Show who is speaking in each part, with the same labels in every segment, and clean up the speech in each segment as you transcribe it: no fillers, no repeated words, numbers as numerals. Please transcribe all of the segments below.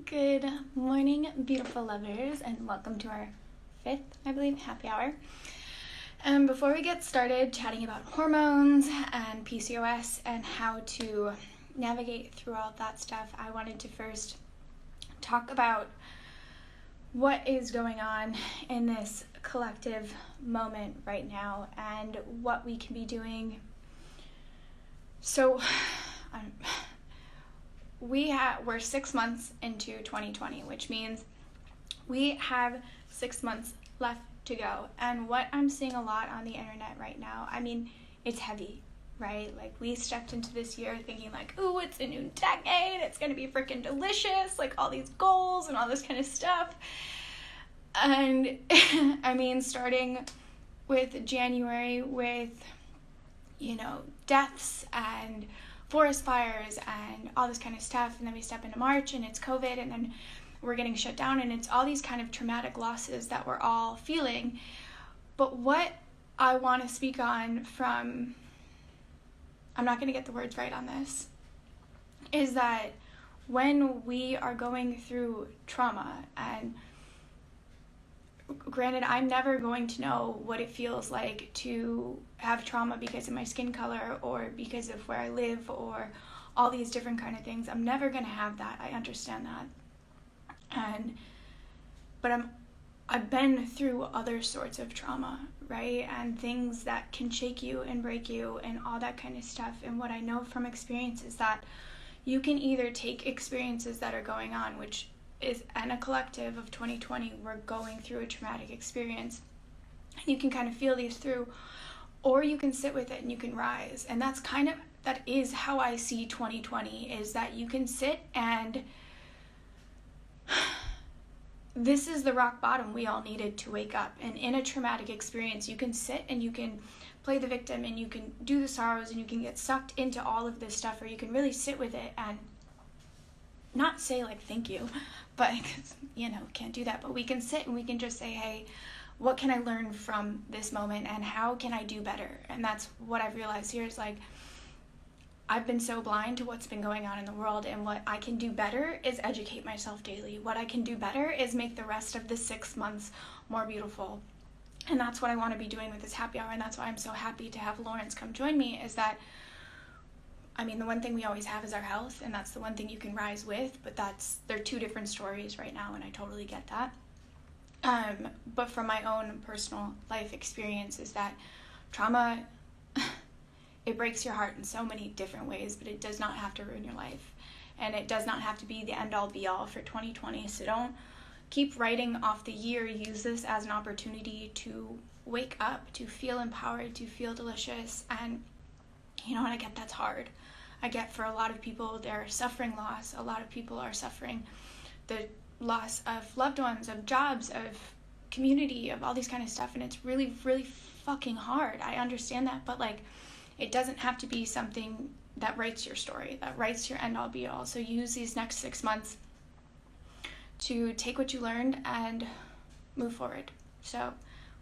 Speaker 1: Good morning, beautiful lovers, and welcome to our fifth, I believe, happy hour. Before we get started chatting about hormones and PCOS and how to navigate through all that stuff, I wanted to first talk about what is going on in this collective moment right now and what we can be doing. So, we're 6 months into 2020, which means we have 6 months left to go. And what I'm seeing a lot on the internet right now, I mean, it's heavy, right? Like, we stepped into this year thinking like, ooh, it's a new decade, it's gonna be freaking delicious, like all these goals and all this kind of stuff. And I mean, starting with January with, deaths and forest fires and all this kind of stuff, and then we step into March and it's COVID, and then we're getting shut down, and it's all these kind of traumatic losses that we're all feeling. But what I want to speak on from, I'm not going to get the words right on this, is that when we are going through trauma, and granted, I'm never going to know what it feels like to have trauma because of my skin color or because of where I live or all these different kind of things. I'm never going to have that. I understand that. But I've been through other sorts of trauma, right? And things that can shake you and break you and all that kind of stuff. And what I know from experience is that you can either take experiences that are going on, which is in a collective of 2020, we're going through a traumatic experience. You can kind of feel these through, or you can sit with it and you can rise. And that is how I see 2020, is that you can sit and this is the rock bottom we all needed to wake up. And in a traumatic experience, you can sit and you can play the victim and you can do the sorrows and you can get sucked into all of this stuff, or you can really sit with it and not say like thank you, but can't do that. But we can sit and we can just say, hey, what can I learn from this moment and how can I do better? And that's what I've realized here is like, I've been so blind to what's been going on in the world, and what I can do better is educate myself daily. What I can do better is make the rest of the 6 months more beautiful. And that's what I want to be doing with this happy hour, and that's why I'm so happy to have Laurence come join me, is that the one thing we always have is our health, and that's the one thing you can rise with, but they're two different stories right now, and I totally get that. But from my own personal life experience is that trauma, it breaks your heart in so many different ways, but it does not have to ruin your life. And it does not have to be the end-all be-all for 2020, so don't keep writing off the year. Use this as an opportunity to wake up, to feel empowered, to feel delicious, and I get that's hard. I get for a lot of people, they're suffering loss. A lot of people are suffering the loss of loved ones, of jobs, of community, of all these kind of stuff. And it's really, really fucking hard. I understand that. But it doesn't have to be something that writes your story, that writes your end all be all. So use these next 6 months to take what you learned and move forward. So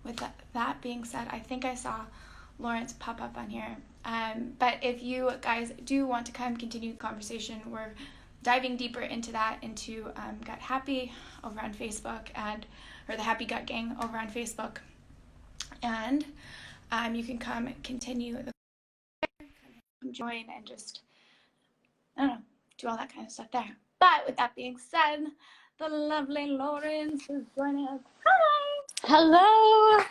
Speaker 1: with that being said, I think I saw Laurence pop up on here. But if you guys do want to come continue the conversation, we're diving deeper into Gut Happy over on Facebook, or the Happy Gut Gang over on Facebook. And you can come continue the join and just, do all that kind of stuff there. But with that being said, the lovely Laurence is joining us. Hi!
Speaker 2: Hello!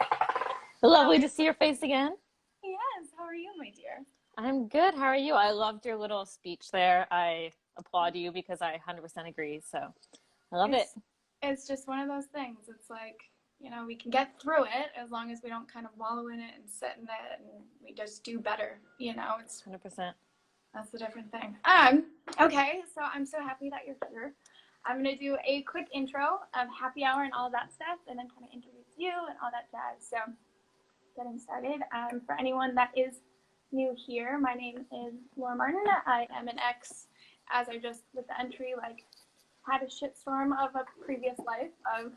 Speaker 2: Lovely to see your face again.
Speaker 1: Yes, how are you, my dear?
Speaker 2: I'm good. How are you? I loved your little speech there. I applaud you because I 100% agree. So I love it.
Speaker 1: It's just one of those things. It's like, we can get through it as long as we don't kind of wallow in it and sit in it, and we just do better. It's
Speaker 2: 100%.
Speaker 1: That's the different thing. Okay, so I'm so happy that you're here. I'm going to do a quick intro of happy hour and all of that stuff, and then kind of introduce you and all that jazz. So getting started. For anyone that is new here, my name is Laura Martin. I am an ex, as I just with the entry, had a shitstorm of a previous life of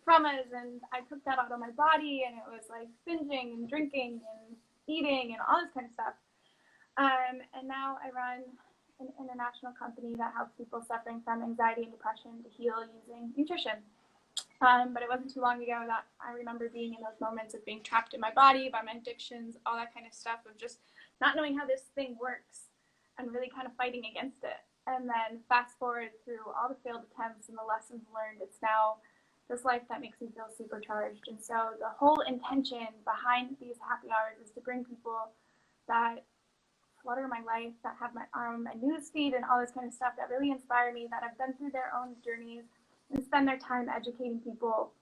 Speaker 1: traumas, and I took that out on my body, and it was binging and drinking and eating and all this kind of stuff. And now I run an international company that helps people suffering from anxiety and depression to heal using nutrition. But it wasn't too long ago that I remember being in those moments of being trapped in my body by my addictions, all that kind of stuff, of just not knowing how this thing works and really kind of fighting against it. And then fast forward through all the failed attempts and the lessons learned, it's now this life that makes me feel supercharged. And so the whole intention behind these happy hours is to bring people that flutter my life, that have my news feed and all this kind of stuff that really inspire me, that have been through their own journeys, and spend their time educating people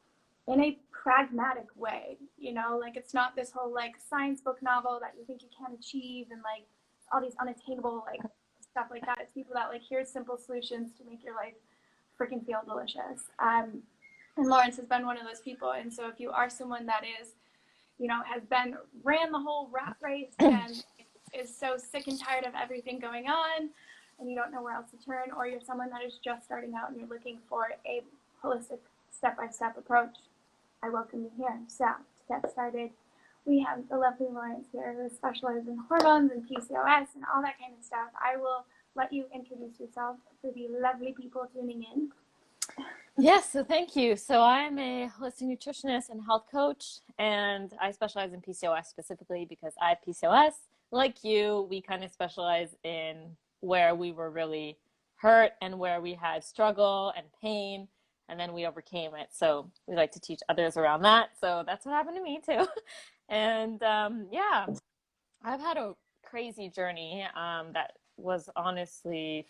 Speaker 1: in a pragmatic way. You know, like, it's not this whole like science book novel that you think you can't achieve and like all these unattainable like stuff like that. It's people that like, here's simple solutions to make your life freaking feel delicious. And Laurence has been one of those people. And so if you are someone that is, you know, ran the whole rat race and is so sick and tired of everything going on, and you don't know where else to turn, or you're someone that is just starting out and you're looking for a holistic step-by-step approach, I welcome you here. So to get started, we have the lovely Laurence here, who specializes in hormones and PCOS and all that kind of stuff. I will let you introduce yourself for the lovely people tuning in.
Speaker 2: Yes, so thank you. So I'm a holistic nutritionist and health coach, and I specialize in PCOS specifically because I have PCOS. Like you, we kind of specialize in where we were really hurt and where we had struggle and pain, and then we overcame it. So we like to teach others around that. So that's what happened to me too. And yeah, I've had a crazy journey that was honestly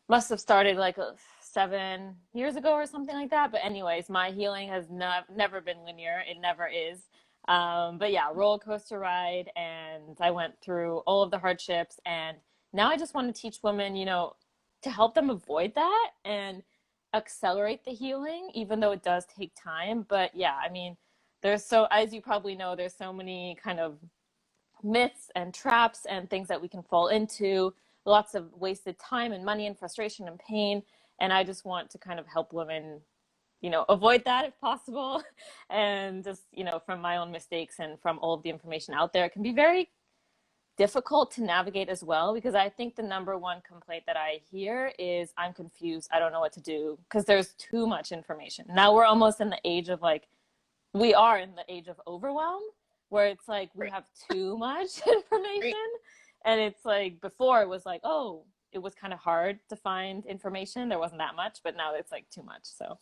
Speaker 2: must have started like 7 years ago or something like that. But anyways, my healing has never been linear. It never is. But yeah, roller coaster ride. And I went through all of the hardships. And now I just want to teach women, you know, to help them avoid that and accelerate the healing, even though it does take time. But yeah, I mean, as you probably know, there's so many kind of myths and traps and things that we can fall into, lots of wasted time and money and frustration and pain. And I just want to kind of help women, you know, avoid that if possible. And just, you know, from my own mistakes and from all of the information out there, it can be very difficult to navigate as well, because I think the number one complaint that I hear is, I'm confused, I don't know what to do, because there's too much information. Now we're almost in the age of like, we are in the age of overwhelm, where it's like we have too much information. And it's like, before it was like, oh, it was kind of hard to find information. There wasn't that much, but now it's like too much. So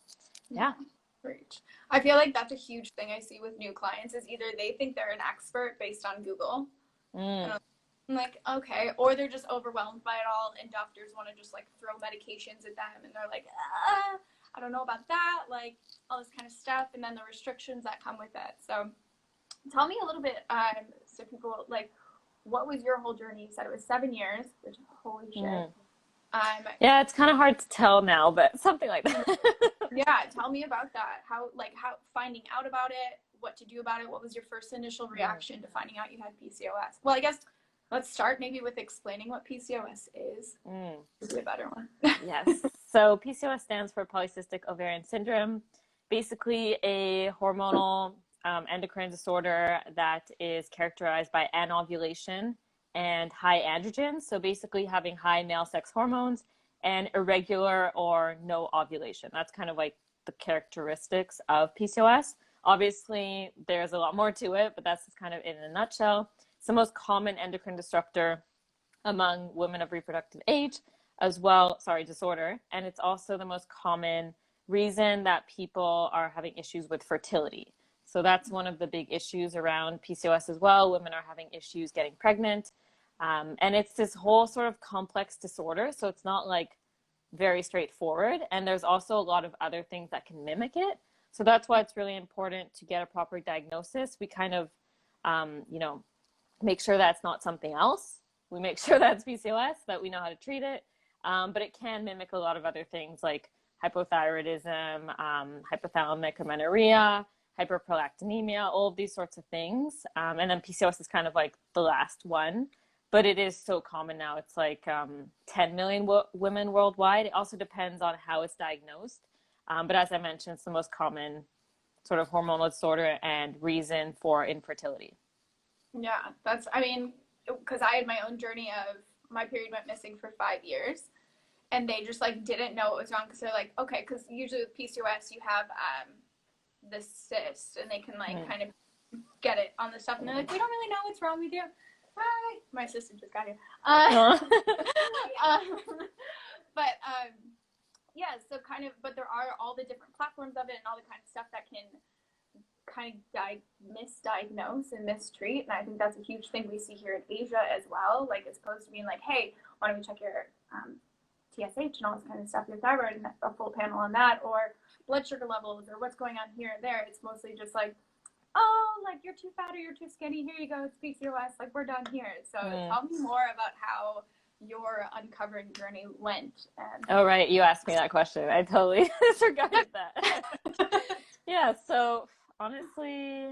Speaker 2: yeah.
Speaker 1: Great. I feel like that's a huge thing I see with new clients, is either they think they're an expert based on Google. And I'm like, okay, or they're just overwhelmed by it all, and doctors want to just like throw medications at them, and they're like, I don't know about that, like all this kind of stuff, and then the restrictions that come with it. So tell me a little bit, so people, like, what was your whole journey? You said it was 7 years, which, holy shit.
Speaker 2: Yeah, it's kind of hard to tell now, but something like that.
Speaker 1: Yeah, tell me about that. How finding out about it, what to do about it. What was your first initial reaction to finding out you had PCOS? Well, I guess let's start maybe with explaining what PCOS is. Would be a better one.
Speaker 2: Yes. So PCOS stands for polycystic ovarian syndrome. Basically a hormonal endocrine disorder that is characterized by anovulation and high androgens. So basically having high male sex hormones and irregular or no ovulation. That's kind of like the characteristics of PCOS. Obviously, there's a lot more to it, but that's just kind of in a nutshell. It's the most common endocrine disruptor among women of reproductive age disorder. And it's also the most common reason that people are having issues with fertility. So that's one of the big issues around PCOS as well. Women are having issues getting pregnant. And it's this whole sort of complex disorder. So it's not like very straightforward. And there's also a lot of other things that can mimic it. So that's why it's really important to get a proper diagnosis. We kind of, make sure that's not something else. We make sure that's PCOS, that we know how to treat it. But it can mimic a lot of other things like hypothyroidism, hypothalamic amenorrhea, hyperprolactinemia, all of these sorts of things. And then PCOS is kind of like the last one, but it is so common now. It's like 10 million women worldwide. It also depends on how it's diagnosed. But as I mentioned, it's the most common sort of hormonal disorder and reason for infertility.
Speaker 1: Yeah, because I had my own journey of my period went missing for 5 years. And they just like didn't know what was wrong because they're like, okay, because usually with PCOS you have the cyst and they can like kind of get it on the stuff and they're like, we don't really know what's wrong with you. Hi, my assistant just got here. But yeah, so kind of, but there are all the different platforms of it and all the kind of stuff that can kind of misdiagnose and mistreat. And I think that's a huge thing we see here in Asia as well. Like, as opposed to being like, hey, why don't we check your TSH and all this kind of stuff, your thyroid, and a full panel on that, or blood sugar levels, or what's going on here and there. It's mostly just like, oh, like you're too fat or you're too skinny. Here you go. It's PCOS. Like, we're done here. So tell me more about how your uncovering journey went.
Speaker 2: Oh, right. You asked me that question. I totally disregarded that. Yeah. So honestly,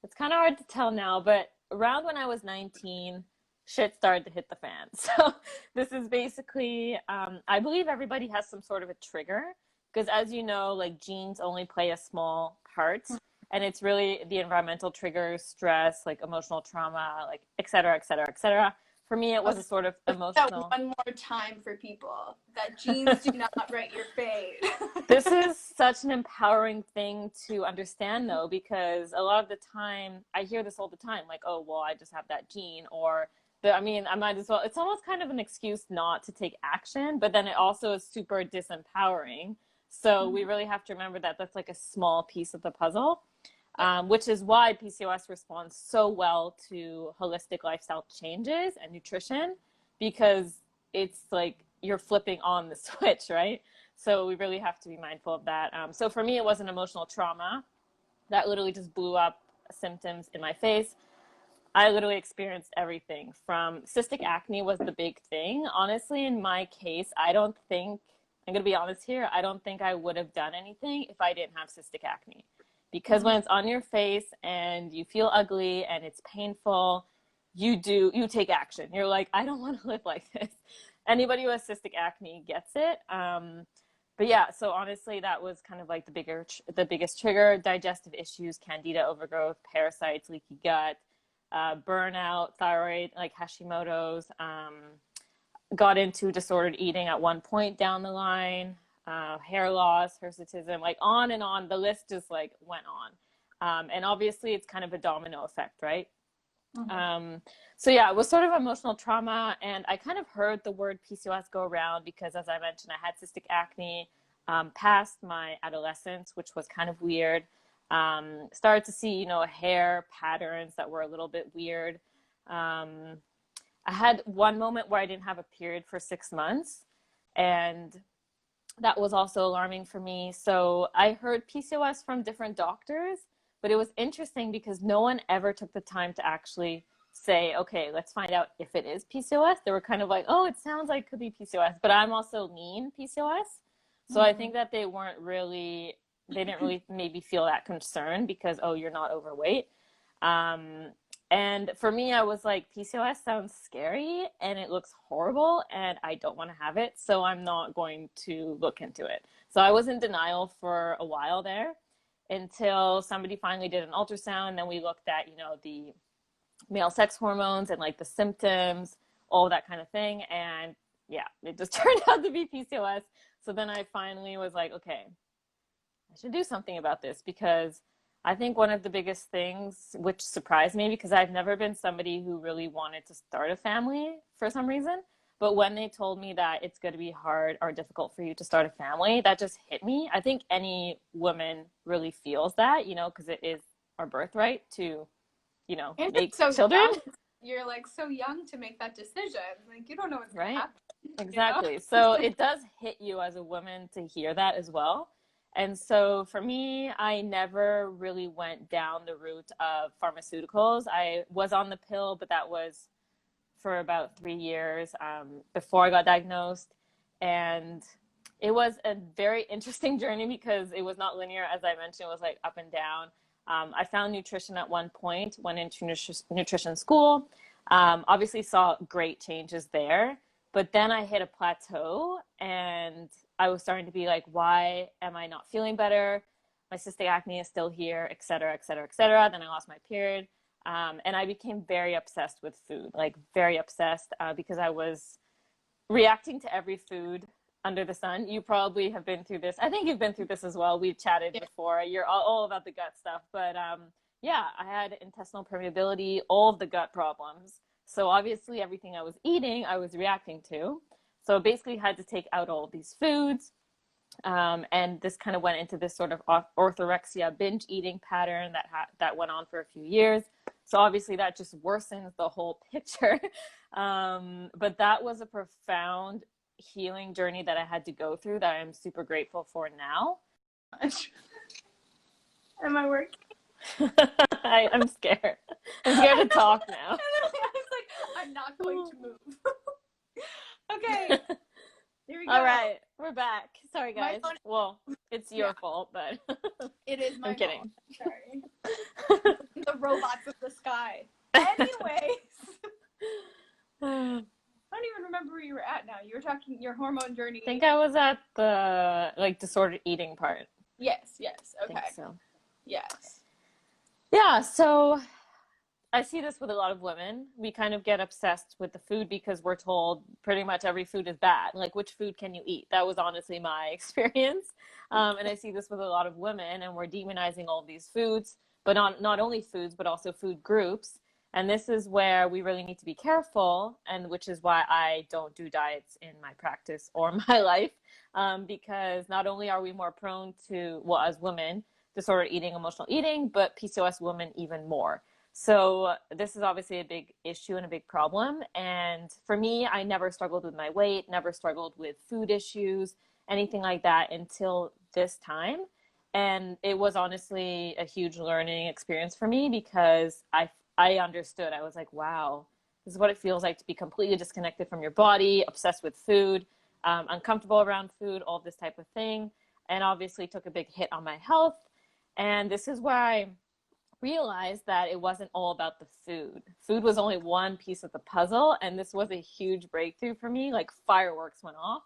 Speaker 2: it's kind of hard to tell now, but around when I was 19, shit started to hit the fan. So this is basically, I believe everybody has some sort of a trigger because, as you know, like genes only play a small part. And it's really the environmental triggers, stress, like emotional trauma, like et cetera, et cetera, et cetera. For me, it was a sort of emotional.
Speaker 1: One more time for people, that genes do not write your fate.
Speaker 2: This is such an empowering thing to understand, though, because a lot of the time, I hear this all the time, like, oh, well, I just have that gene, or I might as well. It's almost kind of an excuse not to take action, but then it also is super disempowering. So we really have to remember that that's like a small piece of the puzzle. Which is why PCOS responds so well to holistic lifestyle changes and nutrition, because it's like you're flipping on the switch, right? So we really have to be mindful of that. So for me, it was an emotional trauma that literally just blew up symptoms in my face. I literally experienced everything from cystic acne was the big thing. Honestly, in my case, I'm going to be honest here, I don't think I would have done anything if I didn't have cystic acne. Because when it's on your face and you feel ugly and it's painful, you take action. You're like, I don't want to live like this. Anybody who has cystic acne gets it. But yeah, so honestly, that was kind of like the biggest trigger: digestive issues, candida overgrowth, parasites, leaky gut, burnout, thyroid, like Hashimoto's, got into disordered eating at one point down the line. Hair loss, hirsutism, like on and on. The list just like went on. And obviously it's kind of a domino effect, right? So yeah, it was sort of emotional trauma. And I kind of heard the word PCOS go around because, as I mentioned, I had cystic acne past my adolescence, which was kind of weird. Started to see, hair patterns that were a little bit weird. I had one moment where I didn't have a period for 6 months, and that was also alarming for me. So I heard PCOS from different doctors, but it was interesting because no one ever took the time to actually say, okay, let's find out if it is PCOS. They were kind of like, oh, it sounds like it could be PCOS, but I'm also lean PCOS. So I think that they didn't really maybe feel that concern because, oh, you're not overweight. And for me, I was like, PCOS sounds scary and it looks horrible and I don't want to have it. So I'm not going to look into it. So I was in denial for a while there until somebody finally did an ultrasound. And then we looked at, the male sex hormones and like the symptoms, all that kind of thing. And yeah, it just turned out to be PCOS. So then I finally was like, okay, I should do something about this, because I think one of the biggest things, which surprised me because I've never been somebody who really wanted to start a family for some reason, but when they told me that it's going to be hard or difficult for you to start a family, that just hit me. I think any woman really feels that, because it is our birthright to, make children.
Speaker 1: Young. You're like so young to make that decision. Like, you don't know what's going to happen.
Speaker 2: Exactly. So it does hit you as a woman to hear that as well. And so for me, I never really went down the route of pharmaceuticals. I was on the pill, but that was for about 3 years before I got diagnosed. And it was a very interesting journey because it was not linear. As I mentioned, it was like up and down. I found nutrition at one point, went into nutrition school, obviously saw great changes there. But then I hit a plateau and I was starting to be like, why am I not feeling better? My cystic acne is still here, et cetera, et cetera, et cetera. Then I lost my period. And I became very obsessed with food, like very obsessed, because I was reacting to every food under the sun. You probably have been through this. I think you've been through this as well. We've chatted before. You're all about the gut stuff. But yeah, I had intestinal permeability, all of the gut problems. So obviously everything I was eating, I was reacting to. So basically had to take out all of these foods. And this kind of went into this sort of orthorexia binge eating pattern that went on for a few years. So obviously that just worsens the whole picture. But that was a profound healing journey that I had to go through that I'm super grateful for now.
Speaker 1: Am I working?
Speaker 2: I'm scared. I'm scared to talk now.
Speaker 1: I was like, I'm not going to move. Okay. Here we go.
Speaker 2: All right, we're back. Sorry, guys. Well, it's your fault, but
Speaker 1: it is my
Speaker 2: I'm kidding.
Speaker 1: Fault. Sorry. The robots of the sky. Anyways. I don't even remember where you were at now. You were talking your hormone journey.
Speaker 2: I think I was at the disordered eating part.
Speaker 1: Yes. Okay.
Speaker 2: I think so.
Speaker 1: Yes.
Speaker 2: Yeah, so I see this with a lot of women. We kind of get obsessed with the food because we're told pretty much every food is bad. Like, which food can you eat? That was honestly my experience. And I see this with a lot of women, and we're demonizing all these foods, but not only foods, but also food groups. And this is where we really need to be careful, and which is why I don't do diets in my practice or my life, because not only are we more prone to, well, as women, disordered eating, emotional eating, but PCOS women even more. So this is obviously a big issue and a big problem. And for me, I never struggled with my weight, never struggled with food issues, anything like that until this time. And it was honestly a huge learning experience for me because I understood. I was like, wow, this is what it feels like to be completely disconnected from your body, obsessed with food, uncomfortable around food, all this type of thing. And obviously took a big hit on my health. And this is where I realized that it wasn't all about the food. Food was only one piece of the puzzle, and this was a huge breakthrough for me. Like fireworks went off.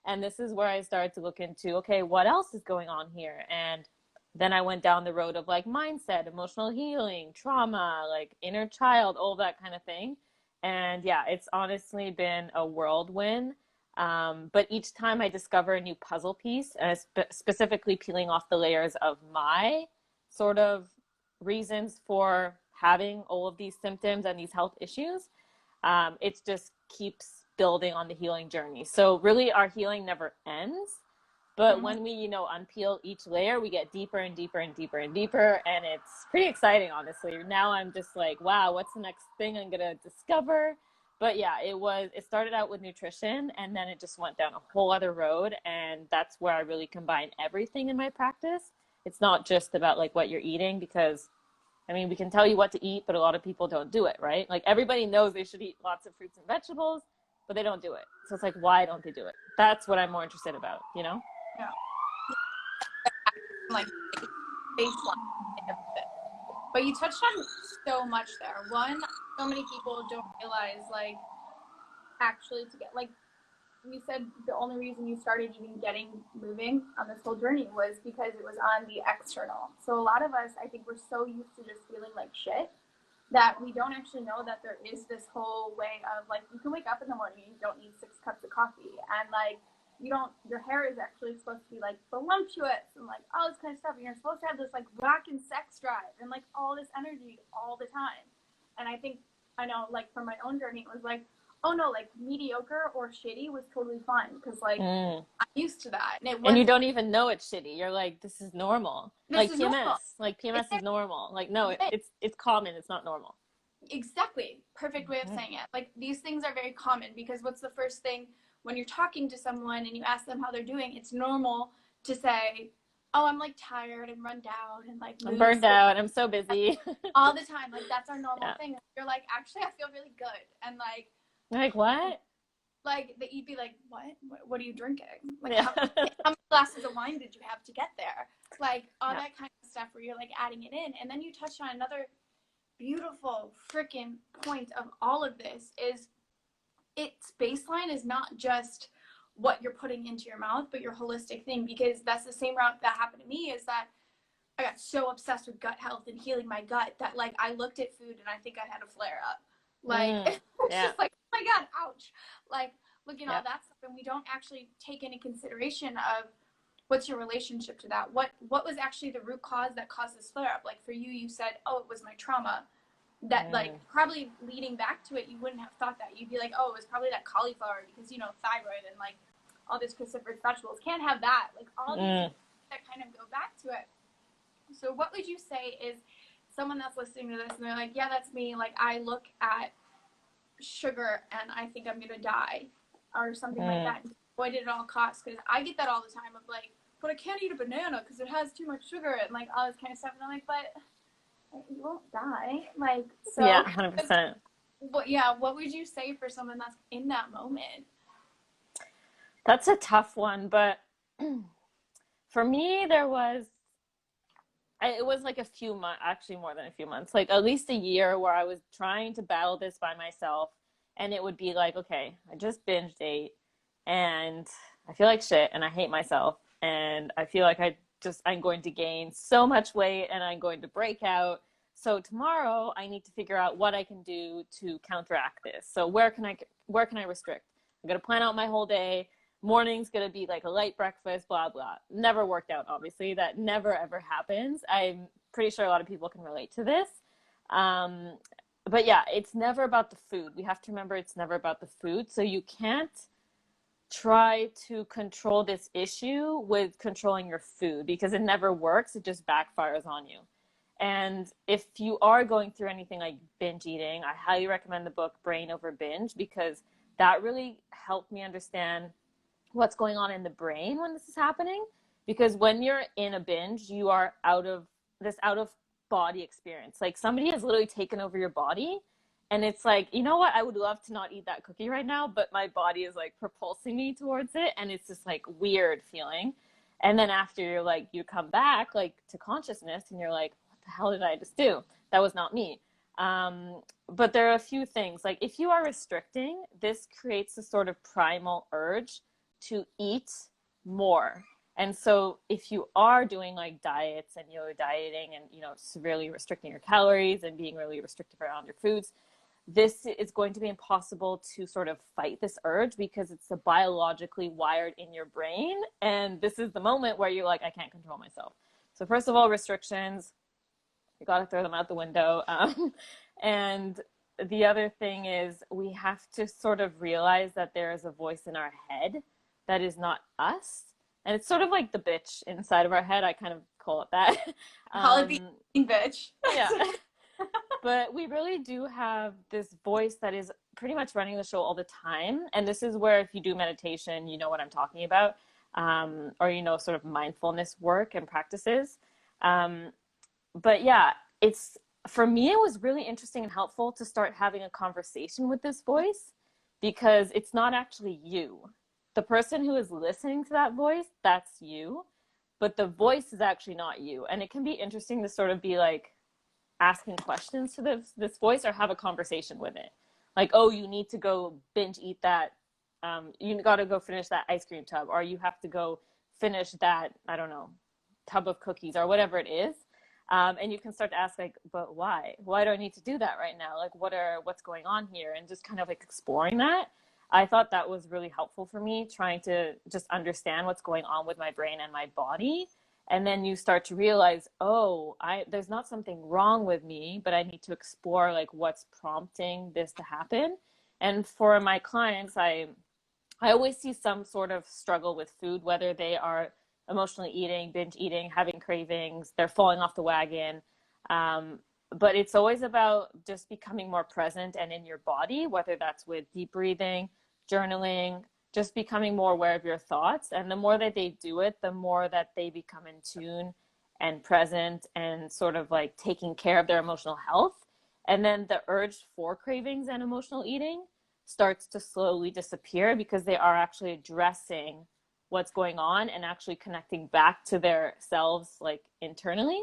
Speaker 2: And this is where I started to look into, okay, what else is going on here? And then I went down the road of like mindset, emotional healing, trauma, like inner child, all that kind of thing. And yeah, it's honestly been a whirlwind. But each time I discover a new puzzle piece, and specifically peeling off the layers of my sort of reasons for having all of these symptoms and these health issues, it just keeps building on the healing journey. So really our healing never ends, but when we, unpeel each layer, we get deeper and deeper and deeper and deeper. And it's pretty exciting, honestly. Now I'm just like, wow, what's the next thing I'm going to discover? But yeah, it started out with nutrition, and then it just went down a whole other road. And that's where I really combine everything in my practice. It's not just about like what you're eating, because I mean, we can tell you what to eat, but a lot of people don't do it, right? Like everybody knows they should eat lots of fruits and vegetables, but they don't do it. So it's like, why don't they do it? That's what I'm more interested about,
Speaker 1: Yeah. Like baseline. But you touched on so much there. One, so many people don't realize, like, actually to get, like, you said the only reason you started even getting moving on this whole journey was because it was on the external. So a lot of us, I think we're so used to just feeling like shit that we don't actually know that there is this whole way of, like, you can wake up in the morning and you don't need 6 cups of coffee, and like your hair is actually supposed to be like voluptuous and like all this kind of stuff, and you're supposed to have this like rockin' sex drive and like all this energy all the time. And I know like from my own journey it was like, oh no, like mediocre or shitty was totally fine because like I'm used to that, and
Speaker 2: you don't even know it's shitty. You're like, this is normal. Like PMS, normal. Like PMS is normal. Like no, it's common. It's not normal.
Speaker 1: Exactly. Perfect way of saying it. Like these things are very common because what's the first thing when you're talking to someone and you ask them how they're doing? It's normal to say, oh, I'm like tired and run down and like
Speaker 2: I'm burned out. I'm so busy.
Speaker 1: All the time. Like that's our normal thing. You're like, actually, I feel really good. And
Speaker 2: like what?
Speaker 1: Like that you'd be like, what are you drinking? Like how many glasses of wine did you have to get there? Like all that kind of stuff where you're like adding it in. And then you touched on another beautiful freaking point of all of this is its baseline is not just what you're putting into your mouth, but your holistic thing, because that's the same route that happened to me is that I got so obsessed with gut health and healing my gut that like I looked at food and I think I had a flare up. Like it's
Speaker 2: Yeah.
Speaker 1: just like, oh my God, ouch. Like looking at
Speaker 2: Yeah.
Speaker 1: all that stuff, and we don't actually take any consideration of what's your relationship to that. What was actually the root cause that caused this flare up? Like for you, you said, oh, it was my trauma. That like probably leading back to it, you wouldn't have thought that. You'd be like, oh, it was probably that cauliflower because you know thyroid and like all these cruciferous vegetables can't have that. Like all these that kind of go back to it. So what would you say is someone that's listening to this and they're like, yeah, that's me. Like I look at sugar and I think I'm gonna die or something like that. And avoid it at all costs, because I get that all the time of like, but I can't eat a banana because it has too much sugar and like all this kind of stuff. And I'm like, but you won't die. Like so.
Speaker 2: Yeah, 100%.
Speaker 1: What would you say for someone that's in that moment?
Speaker 2: That's a tough one, but for me, it was like a few months, actually more than a few months, like at least a year where I was trying to battle this by myself. And it would be like, okay, I just binged ate and I feel like shit and I hate myself. And I feel like I'm going to gain so much weight and I'm going to break out. So tomorrow I need to figure out what I can do to counteract this. So where can I restrict? I'm going to plan out my whole day. Morning's going to be like a light breakfast, blah, blah. Never worked out, obviously. That never, ever happens. I'm pretty sure a lot of people can relate to this. But yeah, it's never about the food. We have to remember it's never about the food. So you can't try to control this issue with controlling your food because it never works. It just backfires on you. And if you are going through anything like binge eating, I highly recommend the book Brain Over Binge, because that really helped me understand what's going on in the brain when this is happening. Because when you're in a binge, you are out of body experience. Like somebody has literally taken over your body, and it's like, you know what, I would love to not eat that cookie right now, but my body is like propulsing me towards it, and it's this like weird feeling. And then after you're like, you come back like to consciousness and you're like, what the hell did I just do? That was not me. But there are a few things. Like if you are restricting, this creates a sort of primal urge to eat more. And so if you are doing like diets and you're dieting and, you know, severely restricting your calories and being really restrictive around your foods, this is going to be impossible to sort of fight this urge because it's biologically wired in your brain. And this is the moment where you're like, I can't control myself. So first of all, restrictions, you got to throw them out the window. And the other thing is we have to sort of realize that there is a voice in our head that is not us. And it's sort of like the bitch inside of our head. I kind of call it that.
Speaker 1: Call it the bitch.
Speaker 2: Yeah. But we really do have this voice that is pretty much running the show all the time. And this is where, if you do meditation, you know what I'm talking about, or, you know, sort of mindfulness work and practices. But yeah, for me, it was really interesting and helpful to start having a conversation with this voice, because it's not actually you. The person who is listening to that voice, that's you. But the voice is actually not you. And it can be interesting to sort of be like, asking questions to this voice or have a conversation with it. Like, oh, you need to go binge eat that. You got to go finish that ice cream tub, or you have to go finish that, I don't know, tub of cookies or whatever it is. And you can start to ask like, but why? Why do I need to do that right now? Like, what's going on here? And just kind of like exploring that. I thought that was really helpful for me, trying to just understand what's going on with my brain and my body. And then you start to realize, oh, there's not something wrong with me, but I need to explore like what's prompting this to happen. And for my clients, I always see some sort of struggle with food, whether they are emotionally eating, binge eating, having cravings, they're falling off the wagon. But it's always about just becoming more present and in your body, whether that's with deep breathing, journaling, just becoming more aware of your thoughts. And the more that they do it, the more that they become in tune and present and sort of like taking care of their emotional health. And then the urge for cravings and emotional eating starts to slowly disappear, because they are actually addressing what's going on and actually connecting back to their selves like internally.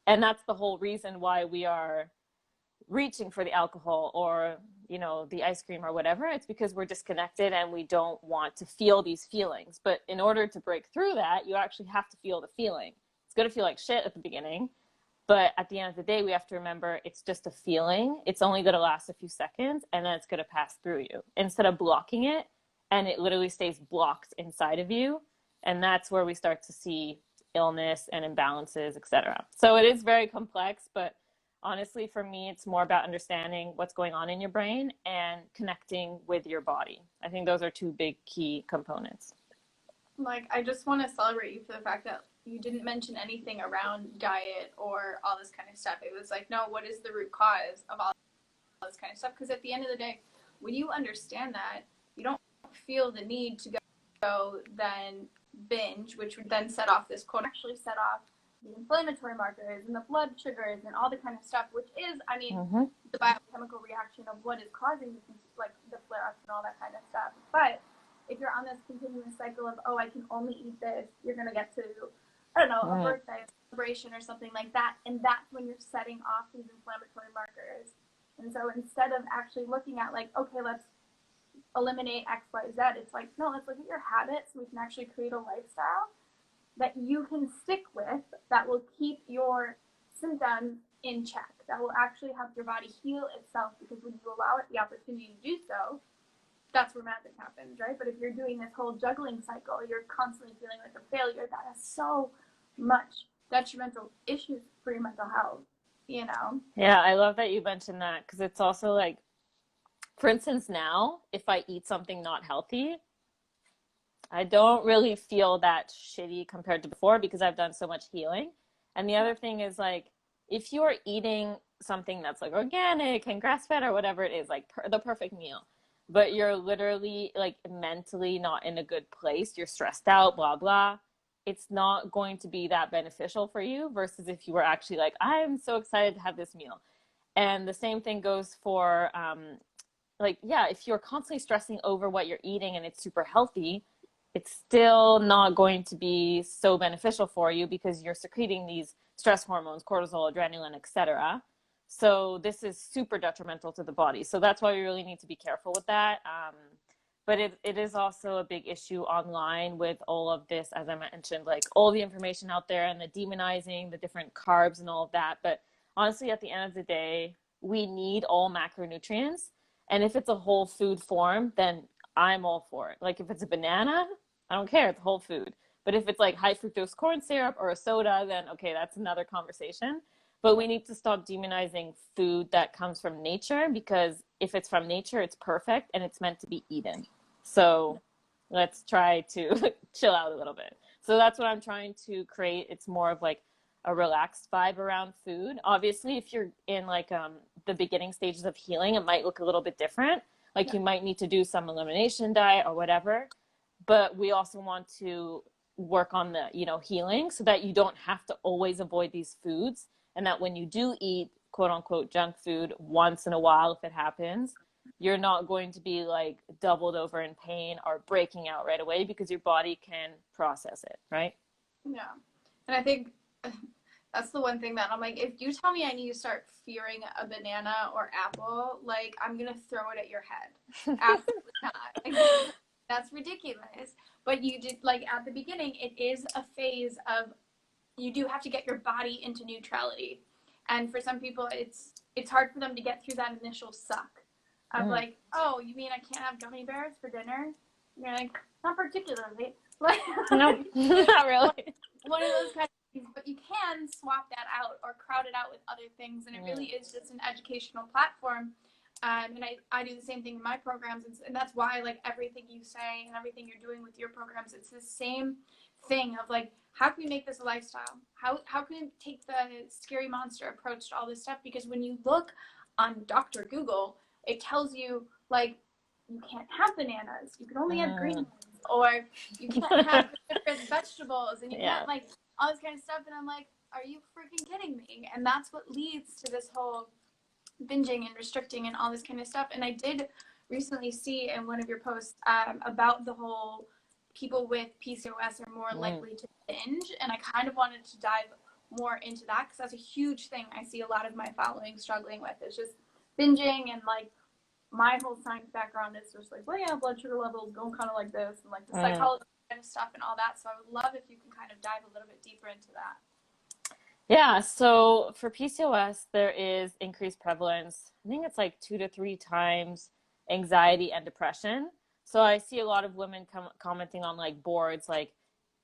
Speaker 2: And that's the whole reason why we are reaching for the alcohol or, you know, the ice cream or whatever. It's because we're disconnected and we don't want to feel these feelings. But in order to break through that, you actually have to feel the feeling. It's going to feel like shit at the beginning, but at the end of the day, we have to remember it's just a feeling. It's only going to last a few seconds, and then it's going to pass through you instead of blocking it. And it literally stays blocked inside of you. And that's where we start to see illness and imbalances, etc. So it is very complex, but honestly, for me, it's more about understanding what's going on in your brain and connecting with your body. I think those are two big key components.
Speaker 3: Like, I just want to celebrate you for the fact that you didn't mention anything around diet or all this kind of stuff. It was like, no, what is the root cause of all this kind of stuff? Because at the end of the day, when you understand that, you don't feel the need to go then binge, which would then set off this quote, actually set off the inflammatory markers and the blood sugars and all the kind of stuff, which is, I mean, the biochemical reaction of what is causing like the flare-ups and all that kind of stuff. But if you're on this continuous cycle of, oh, I can only eat this, you're going to get to, I don't know, a birthday celebration or something like that. And that's when you're setting off these inflammatory markers. And so instead of actually looking at like, okay, let's eliminate X, Y, Z, it's like, no, let's look at your habits so we can actually create a lifestyle that you can stick with that will keep your symptoms in check, that will actually help your body heal itself, because when you allow it the opportunity to do so, that's where magic happens, right? But if you're doing this whole juggling cycle, you're constantly feeling like a failure. That has so much detrimental issues for your mental health, you know?
Speaker 2: Yeah, I love that you mentioned that, because it's also like, for instance, now, if I eat something not healthy, I don't really feel that shitty compared to before because I've done so much healing. And the other thing is, like, if you're eating something that's like organic and grass-fed or whatever it is, like the perfect meal, but you're literally like mentally not in a good place, you're stressed out, blah, blah, it's not going to be that beneficial for you versus if you were actually like, I'm so excited to have this meal. And the same thing goes for, like, yeah, if you're constantly stressing over what you're eating and it's super healthy, it's still not going to be so beneficial for you because you're secreting these stress hormones, cortisol, adrenaline, etc. So this is super detrimental to the body. So that's why we really need to be careful with that. But it is also a big issue online with all of this, as I mentioned, like all the information out there and the demonizing the different carbs and all of that. But honestly, at the end of the day, we need all macronutrients. And if it's a whole food form, then I'm all for it. Like if it's a banana, I don't care, it's whole food. But if it's like high fructose corn syrup or a soda, then okay, that's another conversation. But we need to stop demonizing food that comes from nature, because if it's from nature, it's perfect and it's meant to be eaten. So let's try to chill out a little bit. So that's what I'm trying to create. It's more of like a relaxed vibe around food. Obviously, if you're in like the beginning stages of healing, it might look a little bit different. Like you might need to do some elimination diet or whatever. But we also want to work on the, healing so that you don't have to always avoid these foods, and that when you do eat quote unquote junk food once in a while, if it happens, you're not going to be like doubled over in pain or breaking out right away because your body can process it, right?
Speaker 3: Yeah. And I think that's the one thing that I'm like, if you tell me I need to start fearing a banana or apple, like I'm going to throw it at your head. Absolutely not. Like, that's ridiculous. But you did, like at the beginning, it is a phase of, you do have to get your body into neutrality. And for some people, it's hard for them to get through that initial suck of like, oh, you mean I can't have gummy bears for dinner? And you're like, not particularly. Like,
Speaker 2: no, not really.
Speaker 3: One of those kind of things, but you can swap that out or crowd it out with other things. And it really is just an educational platform. And I do the same thing in my programs. And that's why, like, everything you say and everything you're doing with your programs, it's the same thing of, like, how can we make this a lifestyle? How can we take the scary monster approach to all this stuff? Because when you look on Dr. Google, it tells you, like, you can't have bananas. You can only have green ones. Or you can't have different vegetables. And you can't, like, all this kind of stuff. And I'm like, are you freaking kidding me? And that's what leads to this whole binging and restricting and all this kind of stuff. And I did recently see in one of your posts about the whole people with PCOS are more likely to binge, and I kind of wanted to dive more into that because that's a huge thing I see a lot of my following struggling with. It's just binging, and like my whole science background is just like, well, yeah, blood sugar levels going kind of like this, and like the psychology kind of stuff and all that. So I would love if you can kind of dive a little bit deeper into that.
Speaker 2: Yeah, so for PCOS, there is increased prevalence. I think it's like 2 to 3 times anxiety and depression. So I see a lot of women commenting on like boards, like,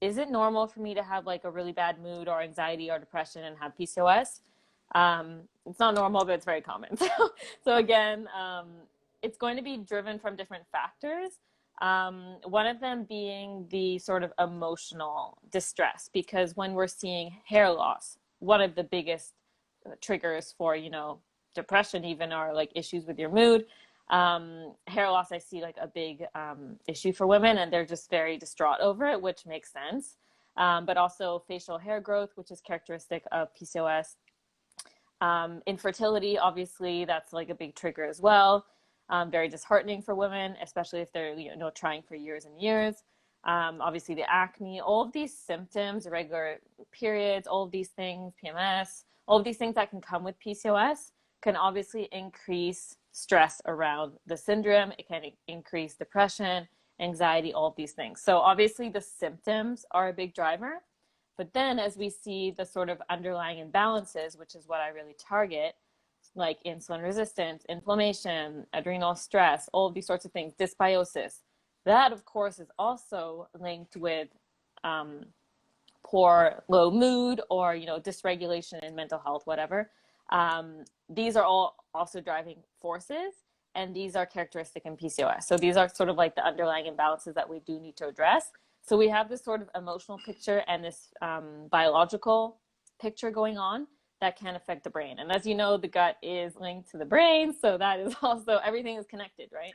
Speaker 2: is it normal for me to have like a really bad mood or anxiety or depression and have PCOS? It's not normal, but it's very common. So again, it's going to be driven from different factors. One of them being the sort of emotional distress, because when we're seeing hair loss, one of the biggest triggers for, depression even are like issues with your mood. Hair loss, I see like a big issue for women, and they're just very distraught over it, which makes sense. But also facial hair growth, which is characteristic of PCOS. Infertility, obviously, that's like a big trigger as well. Very disheartening for women, especially if they're trying for years and years. Obviously, the acne, all of these symptoms, irregular periods, all of these things, PMS, all of these things that can come with PCOS can obviously increase stress around the syndrome. It can increase depression, anxiety, all of these things. So obviously, the symptoms are a big driver. But then as we see the sort of underlying imbalances, which is what I really target, like insulin resistance, inflammation, adrenal stress, all of these sorts of things, dysbiosis, that of course is also linked with poor low mood or dysregulation in mental health, whatever. These are all also driving forces, and these are characteristic in PCOS. So these are sort of like the underlying imbalances that we do need to address. So we have this sort of emotional picture and this biological picture going on that can affect the brain. And as you know, the gut is linked to the brain, so that is also, everything is connected, right?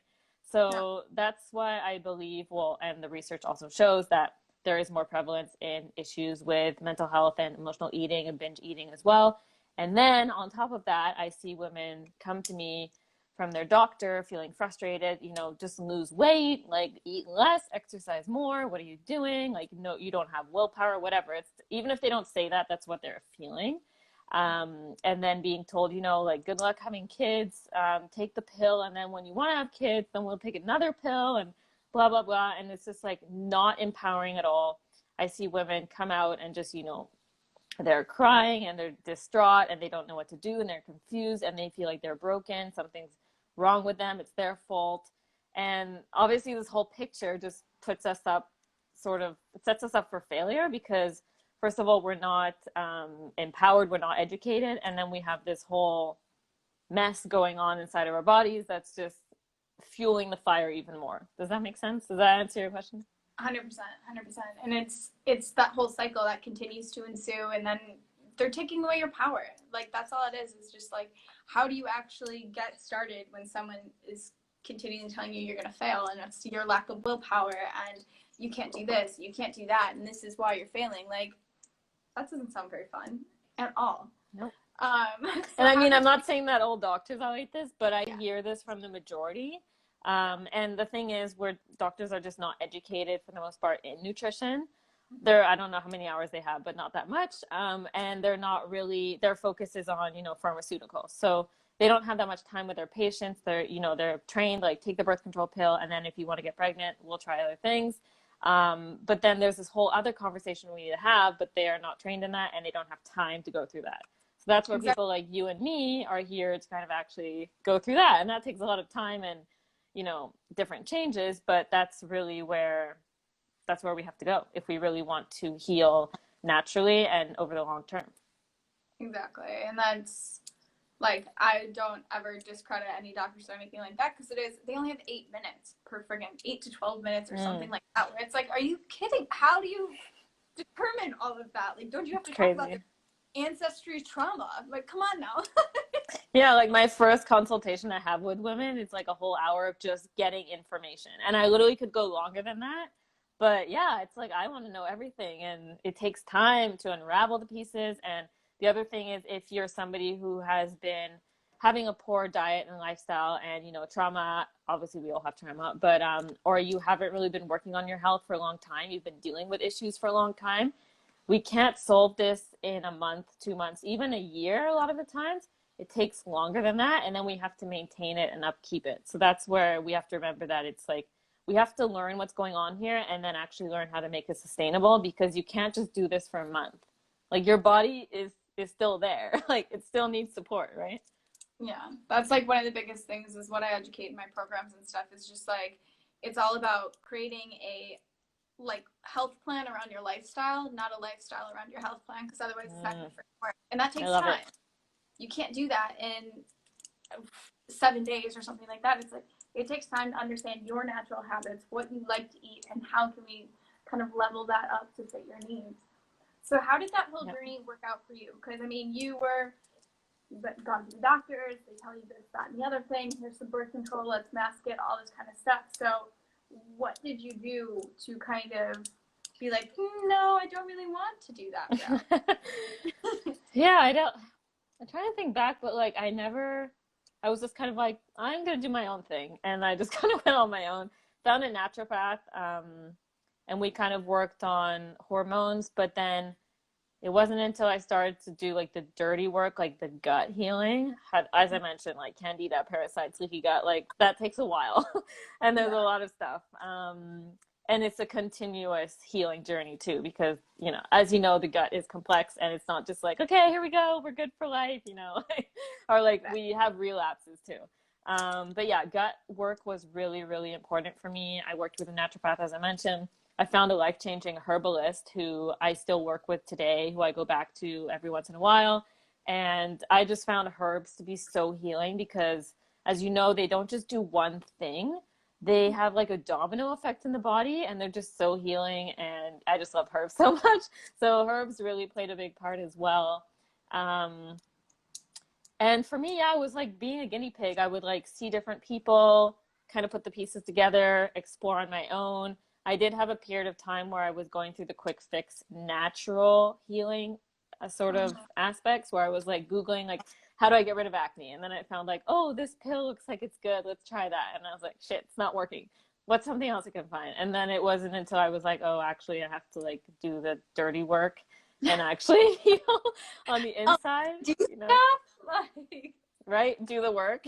Speaker 2: So that's why I believe, and the research also shows that there is more prevalence in issues with mental health and emotional eating and binge eating as well. And then on top of that, I see women come to me from their doctor feeling frustrated, just lose weight, like eat less, exercise more. What are you doing? Like, no, you don't have willpower, whatever. It's, even if they don't say that, that's what they're feeling. And then being told, like, good luck having kids, take the pill. And then when you want to have kids, then we'll take another pill and blah, blah, blah. And it's just like not empowering at all. I see women come out and just, they're crying and they're distraught and they don't know what to do and they're confused and they feel like they're broken. Something's wrong with them. It's their fault. And obviously this whole picture just puts us up, it sets us up for failure, because first of all, we're not empowered, we're not educated. And then we have this whole mess going on inside of our bodies that's just fueling the fire even more. Does that make sense? Does that answer your question?
Speaker 3: 100%, 100%. And it's that whole cycle that continues to ensue, and then they're taking away your power. Like, that's all it is. It's just like, how do you actually get started when someone is continuing telling you you're going to fail, and it's your lack of willpower, and you can't do this, you can't do that, and this is why you're failing. Like, that doesn't sound very fun at all.
Speaker 2: Nope.
Speaker 3: So
Speaker 2: and I mean, I'm not saying that all doctors are like this, but I hear this from the majority. And the thing is, where doctors are just not educated for the most part in nutrition. I don't know how many hours they have, but not that much. And they're not really, their focus is on, pharmaceuticals. So they don't have that much time with their patients. They're trained, like, take the birth control pill, and then if you want to get pregnant, we'll try other things. But then there's this whole other conversation we need to have, but they are not trained in that, and they don't have time to go through that. So that's where people like you and me are here to kind of actually go through that. And that takes a lot of time and, different changes, but that's really where we have to go if we really want to heal naturally and over the long term.
Speaker 3: Exactly. And that's, like, I don't ever discredit any doctors or anything like that, because they only have 8 minutes per friggin' 8 to 12 minutes or something like that, where it's like, are you kidding? How do you determine all of that? Like, don't you have to talk about their ancestry trauma? Like, come on now.
Speaker 2: Yeah, like my first consultation I have with women, it's like a whole hour of just getting information. And I literally could go longer than that. But yeah, it's like, I want to know everything, and it takes time to unravel the pieces. And the other thing is, if you're somebody who has been having a poor diet and lifestyle and, trauma, obviously we all have trauma, but, or you haven't really been working on your health for a long time, you've been dealing with issues for a long time, we can't solve this in a month, 2 months, even a year. A lot of the times it takes longer than that. And then we have to maintain it and upkeep it. So that's where we have to remember that it's like, we have to learn what's going on here and then actually learn how to make it sustainable, because you can't just do this for a month. Like, your body is is still there. Like it still needs support, right?
Speaker 3: Yeah, that's like one of the biggest things is what I educate in my programs and stuff is just like it's all about creating a like health plan around your lifestyle, not a lifestyle around your health plan, because otherwise it's not going to work. And that
Speaker 2: I
Speaker 3: takes
Speaker 2: love
Speaker 3: time.
Speaker 2: it.
Speaker 3: You can't do that in 7 days or something like that. It's like it takes time to understand your natural habits, what you like to eat, and how can we kind of level that up to fit your needs. So how did that whole journey work out for you? Because I mean, you've gone to the doctors, they tell you this, that, and the other thing. Here's some birth control, let's mask it, all this kind of stuff. So what did you do to kind of be like, no, I don't really want to do that route?
Speaker 2: Yeah, I'm trying to think back, but like I was just kind of like, I'm going to do my own thing. And I just kind of went on my own, found a naturopath, and we kind of worked on hormones, but then it wasn't until I started to do like the dirty work, like the gut healing, as I mentioned, like candida, parasites, leaky gut, like that takes a while. And there's a lot of stuff. And it's a continuous healing journey too, because, you know, as you know, the gut is complex and it's not just like, okay, here we go, we're good for life, you know, or like we have relapses too. But yeah, gut work was really, really important for me. I worked with a naturopath, as I mentioned. I found a life-changing herbalist who I still work with today, who I go back to every once in a while. And I just found herbs to be so healing because, as you know, they don't just do one thing. They have like a domino effect in the body and they're just so healing. And I just love herbs so much. So herbs really played a big part as well. And for me, yeah, it was like being a guinea pig. I would like see different people, kind of put the pieces together, explore on my own. I did have a period of time where I was going through the quick fix natural healing sort of aspects where I was like Googling like, how do I get rid of acne? And then I found like, oh, this pill looks like it's good. Let's try that. And I was like, shit, it's not working. What's something else I can find? And then it wasn't until I was like, oh, actually I have to like do the dirty work and actually heal on the inside, you know,
Speaker 3: Like,
Speaker 2: right? Do the work.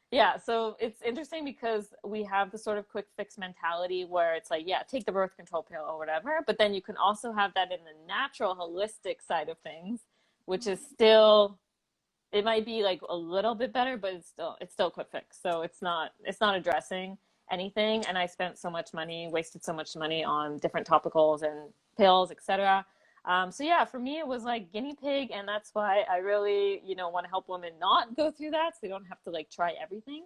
Speaker 2: Yeah, so it's interesting because we have the sort of quick fix mentality where it's like, yeah, take the birth control pill or whatever, but then you can also have that in the natural, holistic side of things, which is still, it might be like a little bit better, but it's still a quick fix. So it's not addressing anything. And I spent so much money, wasted so much money on different topicals and pills, etc. So yeah, for me, it was like guinea pig. And that's why I really, you know, want to help women not go through that. So they don't have to like try everything.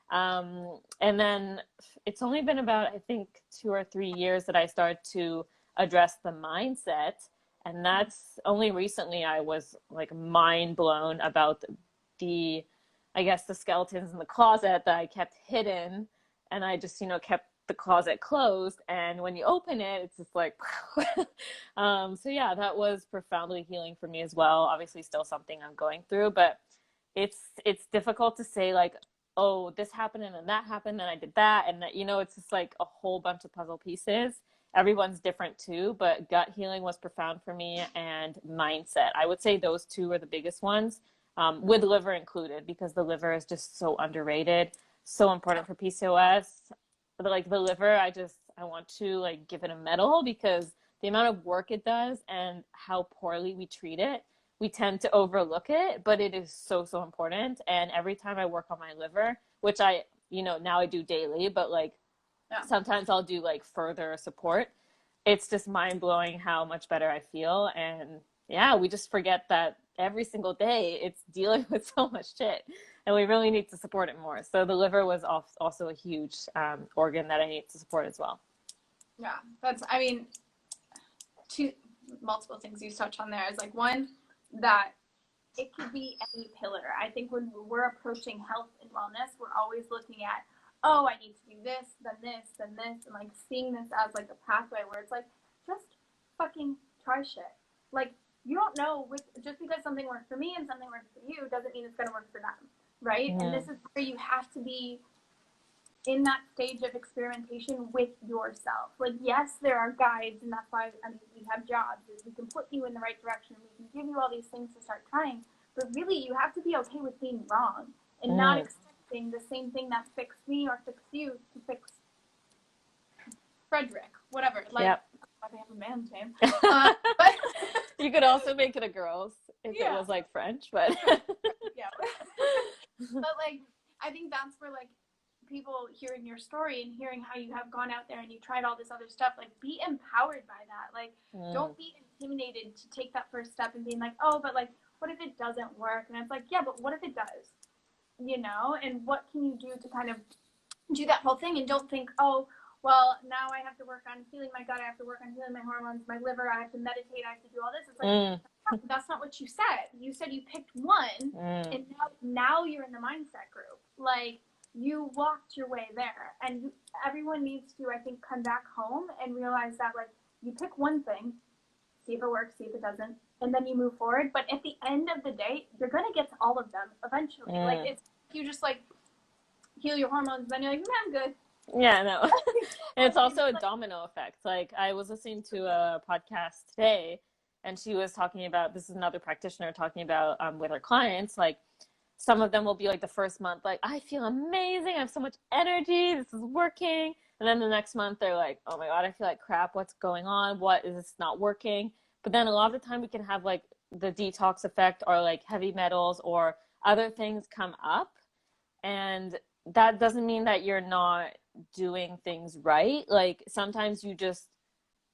Speaker 2: And then it's only been about, I think, 2 or 3 years that I started to address the mindset. And that's only recently I was like mind blown about I guess, the skeletons in the closet that I kept hidden. And I just, you know, kept the closet closed. And when you open it, it's just like, so yeah, that was profoundly healing for me as well. Obviously still something I'm going through, but it's difficult to say like, oh, this happened and then that happened and I did that. And that, you know, it's just like a whole bunch of puzzle pieces. Everyone's different too, but gut healing was profound for me and mindset. I would say those two are the biggest ones, with liver included, because the liver is just so underrated, so important for PCOS. But like the liver, I want to like give it a medal because the amount of work it does and how poorly we treat it, we tend to overlook it, but it is so, so important. And every time I work on my liver, which I, you know, now I do daily, but like sometimes I'll do like further support. It's just mind blowing how much better I feel. And yeah, we just forget that every single day it's dealing with so much shit and we really need to support it more. So the liver was also a huge organ that I need to support as well.
Speaker 3: Yeah, I mean, multiple things you touch on there is like one, that it could be any pillar. I think when we're approaching health and wellness, we're always looking at, oh, I need to do this, then this, then this, and like seeing this as like a pathway where it's like, just fucking try shit. Like, you don't know, just because something works for me and something works for you doesn't mean it's going to work for them, right? And this is where you have to be in that stage of experimentation with yourself. Like, yes, there are guides, and that's why, I mean, we have jobs. We can put you in the right direction. We can give you all these things to start trying. But really, you have to be okay with being wrong and not expecting the same thing that fixed me or fixed you to fix Frederick, whatever. Like, I have a man's name. But
Speaker 2: you could also make it a girl's. if it
Speaker 3: Yeah.
Speaker 2: was like French, but
Speaker 3: Yeah. But like, I think that's where like people hearing your story and hearing how you have gone out there and you tried all this other stuff, like be empowered by that. Like, don't be intimidated to take that first step and being like, oh, but like, what if it doesn't work? And it's like, yeah, but what if it does? You know, and what can you do to kind of do that whole thing? And don't think, oh, well, now I have to work on healing my gut, I have to work on healing my hormones, my liver, I have to meditate, I have to do all this. It's like, that's not what you said. You said you picked one, and now you're in the mindset group. Like, you walked your way there. And everyone needs to, I think, come back home and realize that, like, you pick one thing, see if it works, see if it doesn't, and then you move forward. But at the end of the day, you're going to get to all of them eventually. Like, it's, you just, like, heal your hormones, then you're like, I'm good.
Speaker 2: Yeah, no. And it's also a domino effect. Like, I was listening to a podcast today, and she was talking about, this is another practitioner talking about with her clients, like, some of them will be like the first month, like, I feel amazing, I have so much energy, this is working. And then the next month they're like, oh my God, I feel like crap, what's going on? What is this not working? But then a lot of the time we can have like the detox effect or like heavy metals or other things come up. And that doesn't mean that you're not doing things right. Like, sometimes you just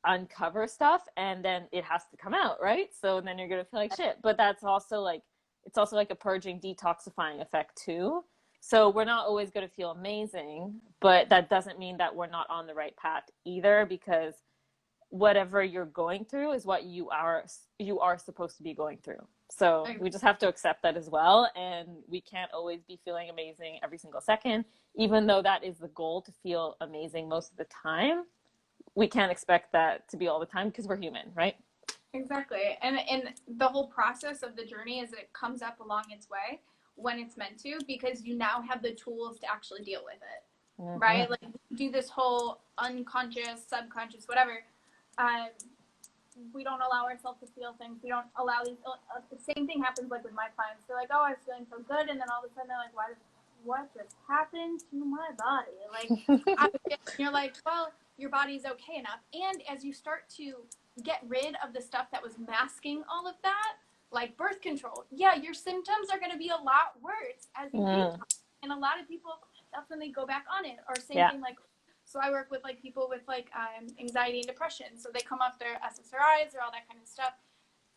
Speaker 2: uncover stuff and then it has to come out, right? So then you're gonna feel like shit. But that's also like, it's also like a purging, detoxifying effect too. So we're not always going to feel amazing, but that doesn't mean that we're not on the right path either, because whatever you're going through is what you are supposed to be going through. So we just have to accept that as well. And we can't always be feeling amazing every single second, even though that is the goal, to feel amazing most of the time. We can't expect that to be all the time because we're human, right?
Speaker 3: Exactly. And the whole process of the journey is it comes up along its way when it's meant to, because you now have the tools to actually deal with it, right? Like, do this whole unconscious, subconscious, whatever. We don't allow ourselves to feel things. We don't allow these. The same thing happens like with my clients. They're like, oh, I was feeling so good. And then all of a sudden they're like, what just happened to my body? Like, you're like, well, your body's okay enough. And as you start to get rid of the stuff that was masking all of that, like birth control, yeah, your symptoms are going to be a lot worse as you detox. And a lot of people, that's when they go back on it. Or same thing, like, so I work with like people with like anxiety and depression. So they come off their SSRIs or all that kind of stuff.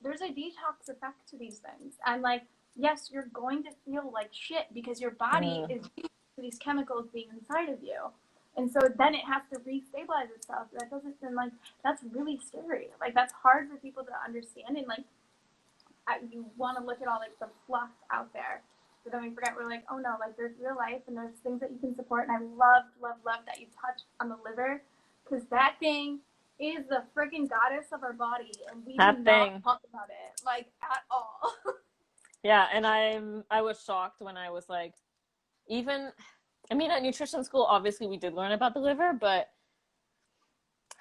Speaker 3: There's a detox effect to these things. And like, yes, you're going to feel like shit because your body is used to these chemicals being inside of you. And so then it has to restabilize itself. That doesn't, and like, that's really scary. Like, that's hard for people to understand. And like, you want to look at all like the fluff out there. But then we forget, we're like, oh no, like there's real life and there's things that you can support. And I love that you touched on the liver, because that thing is the freaking goddess of our body. And we do not talk about it, like, at all.
Speaker 2: Yeah, and I was shocked when I was like, I mean, at nutrition school, obviously we did learn about the liver, but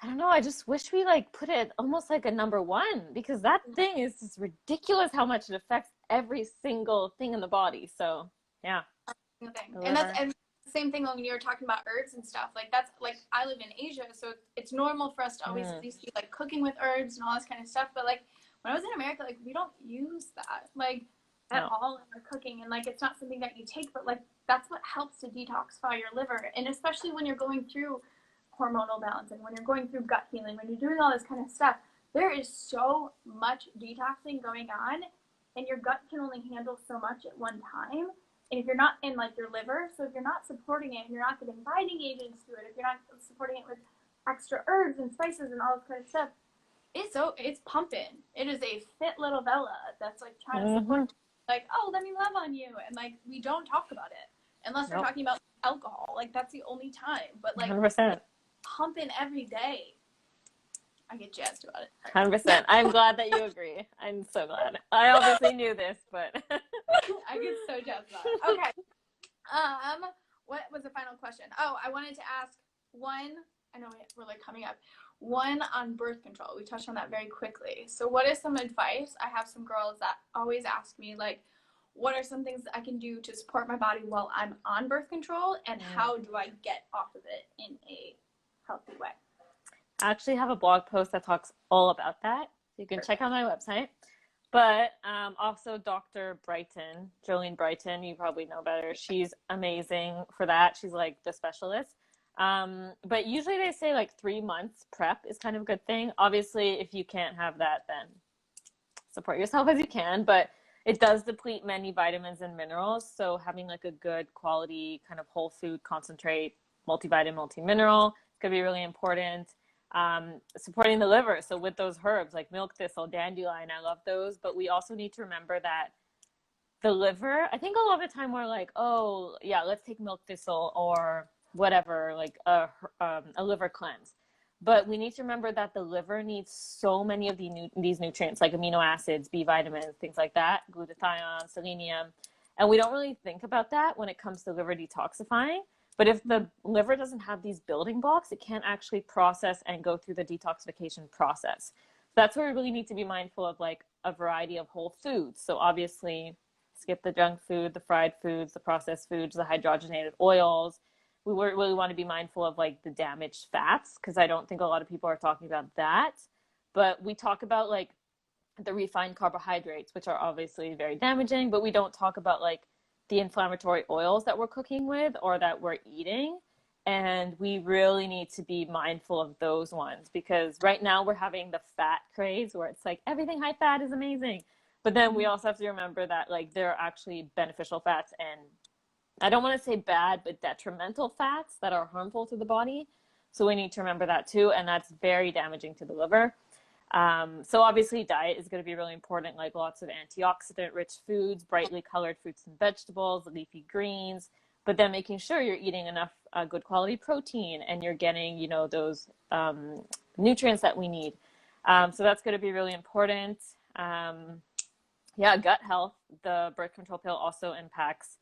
Speaker 2: I don't know, I just wish we like put it almost like a number one, because that thing is just ridiculous how much it affects every single thing in the body. So yeah.
Speaker 3: And that's and same thing when you were talking about herbs and stuff. Like, that's like, I live in Asia, so it's normal for us to always at least be like cooking with herbs and all this kind of stuff. But like, when I was in America, like, we don't use that like at all in our cooking, and like, it's not something that you take, but like, that's what helps to detoxify your liver. And especially when you're going through hormonal balance and when you're going through gut healing, when you're doing all this kind of stuff, there is so much detoxing going on, and your gut can only handle so much at one time. And if you're not in like your liver, so if you're not supporting it and you're not getting binding agents to it, if you're not supporting it with extra herbs and spices and all this kind of stuff, it's pumping. It is a fit little Bella that's like trying to support, like, oh, let me love on you. And like, we don't talk about it unless we're talking about alcohol. Like, that's the only time. But like,
Speaker 2: 100%.
Speaker 3: Pumping every day. I get jazzed about it.
Speaker 2: 100%. I'm glad that you agree. I'm so glad. I obviously knew this, but
Speaker 3: I get so jazzed about it. Okay. What was the final question? Oh, I wanted to ask one. I know we're like coming up. One on birth control. We touched on that very quickly. So what is some advice? I have some girls that always ask me, like, what are some things that I can do to support my body while I'm on birth control, and how do I get off of it in a healthy way?
Speaker 2: I actually have a blog post that talks all about that. So you can check out my website. But also Dr. Brighton, Jolene Brighton, you probably know better. She's amazing for that. She's like the specialist. But usually they say like 3 months prep is kind of a good thing. Obviously, if you can't have that, then support yourself as you can. But it does deplete many vitamins and minerals. So having like a good quality kind of whole food concentrate, multivitamin, multi-mineral, is going to be really important. Supporting the liver. So with those herbs like milk thistle, dandelion, I love those. But we also need to remember that the liver, I think a lot of the time we're like, oh, yeah, let's take milk thistle or whatever, like a liver cleanse. But we need to remember that the liver needs so many of these nutrients, like amino acids, B vitamins, things like that, glutathione, selenium. And we don't really think about that when it comes to liver detoxifying. But if the liver doesn't have these building blocks, it can't actually process and go through the detoxification process. That's where we really need to be mindful of like a variety of whole foods. So obviously, skip the junk food, the fried foods, the processed foods, the hydrogenated oils. We really want to be mindful of like the damaged fats, because I don't think a lot of people are talking about that. But we talk about like the refined carbohydrates, which are obviously very damaging, but we don't talk about like the inflammatory oils that we're cooking with or that we're eating. And we really need to be mindful of those ones, because right now we're having the fat craze where it's like everything high fat is amazing. But then we also have to remember that like there are actually beneficial fats, and I don't want to say bad, but detrimental fats that are harmful to the body. So we need to remember that too. And that's very damaging to the liver. So obviously diet is going to be really important, like lots of antioxidant rich foods, brightly colored fruits and vegetables, leafy greens, but then making sure you're eating enough good quality protein and you're getting, you know, those nutrients that we need. So that's going to be really important. Yeah, gut health. The birth control pill also impacts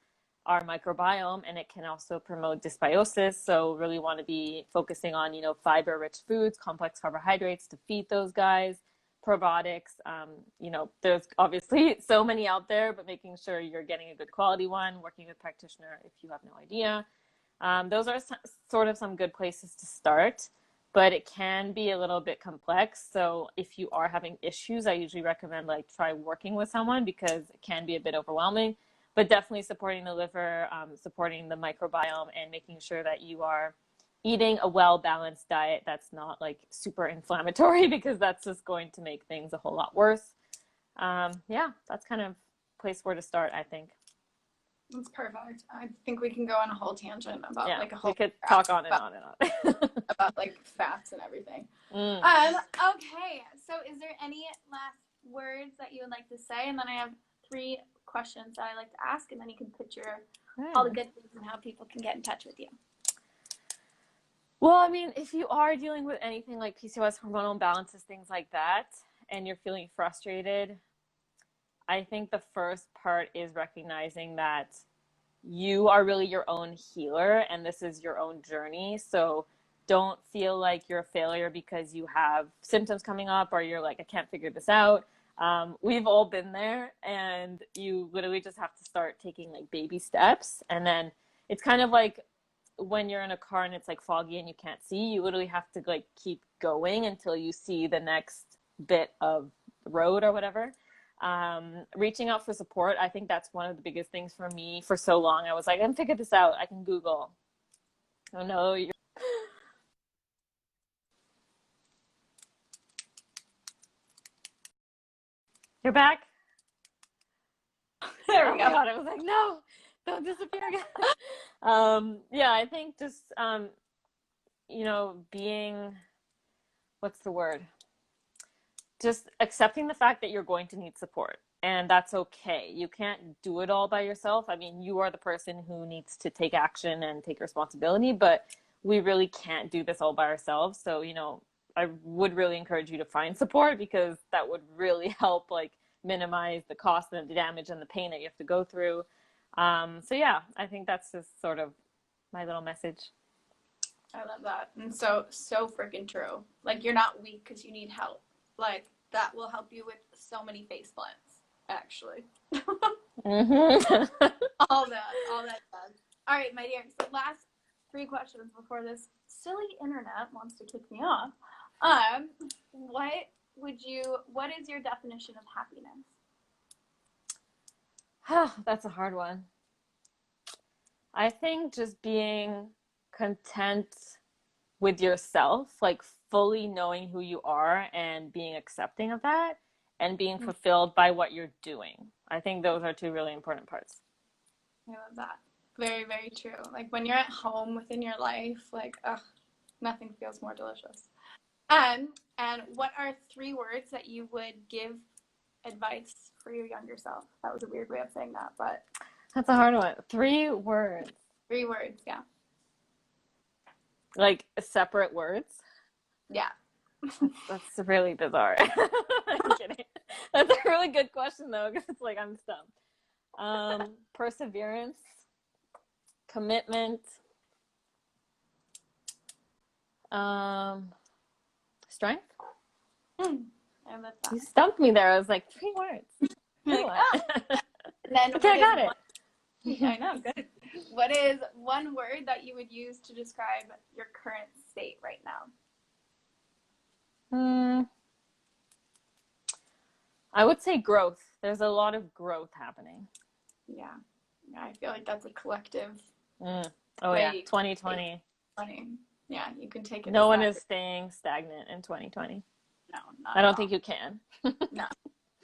Speaker 2: our microbiome, and it can also promote dysbiosis. So really want to be focusing on, you know, fiber rich foods, complex carbohydrates to feed those guys, probiotics. You know, there's obviously so many out there, but making sure you're getting a good quality one, working with a practitioner if you have no idea. Those are sort of some good places to start, but it can be a little bit complex. So if you are having issues, I usually recommend like try working with someone, because it can be a bit overwhelming. But definitely supporting the liver, supporting the microbiome, and making sure that you are eating a well-balanced diet that's not like super inflammatory, because that's just going to make things a whole lot worse. Yeah, that's kind of a place where to start, I think.
Speaker 3: That's perfect. I think we can go on a whole tangent about like a whole.
Speaker 2: We could talk on and on and on.
Speaker 3: About like fats and everything.
Speaker 2: Mm.
Speaker 3: Okay. So is there any last words that you would like to say? And then I have 3 questions that I like to ask, and then you can put your all the good things and how people can get in touch with you.
Speaker 2: Well, I mean, if you are dealing with anything like PCOS, hormonal imbalances, things like that, and you're feeling frustrated, I think the first part is recognizing that you are really your own healer and this is your own journey. So don't feel like you're a failure because you have symptoms coming up or you're like, I can't figure this out. We've all been there, and you literally just have to start taking like baby steps. And then it's kind of like when you're in a car and it's like foggy and you can't see, you literally have to like keep going until you see the next bit of road or whatever. Reaching out for support, I think that's one of the biggest things for me. For so long I was like, I can figure this out, I can Google. Oh no, you're back.
Speaker 3: There we go.
Speaker 2: God, I was like, no, don't disappear again. Yeah, I think just you know, being, what's the word, just accepting the fact that you're going to need support, and that's okay. You can't do it all by yourself. I mean, you are the person who needs to take action and take responsibility, but we really can't do this all by ourselves. So, you know, I would really encourage you to find support, because that would really help like minimize the cost and the damage and the pain that you have to go through. So yeah, I think that's just sort of my little message.
Speaker 3: I love that. And so freaking true. Like, you're not weak because you need help. Like, that will help you with so many face plants, actually.
Speaker 2: Mm-hmm.
Speaker 3: all that does. All right, my dear. So last 3 questions before this silly internet wants to kick me off. What what is your definition of happiness?
Speaker 2: That's a hard one. I think just being content with yourself, like fully knowing who you are and being accepting of that and being fulfilled by what you're doing. I think those are two really important parts.
Speaker 3: I love that. Very, very true. Like when you're at home within your life, like, ugh, nothing feels more delicious. And what are 3 words that you would give advice for your younger self? That was a weird way of saying that, but
Speaker 2: That's a hard one. 3 words.
Speaker 3: 3 words, yeah.
Speaker 2: Like separate words?
Speaker 3: Yeah.
Speaker 2: That's really bizarre. I'm kidding. That's a really good question though, because it's like I'm stumped. Perseverance, commitment, strength.
Speaker 3: I love that.
Speaker 2: You stumped me there. I was like 3 words.
Speaker 3: Like, oh. And then
Speaker 2: okay, I got it.
Speaker 3: I know, good. What is one word that you would use to describe your current state right now?
Speaker 2: I would say growth. There's a lot of growth happening.
Speaker 3: Yeah. I feel like that's a collective.
Speaker 2: Oh yeah, 2020.
Speaker 3: Funny. Yeah, you can take it.
Speaker 2: No one is staying stagnant in 2020.
Speaker 3: No, not
Speaker 2: I don't think you can.
Speaker 3: No.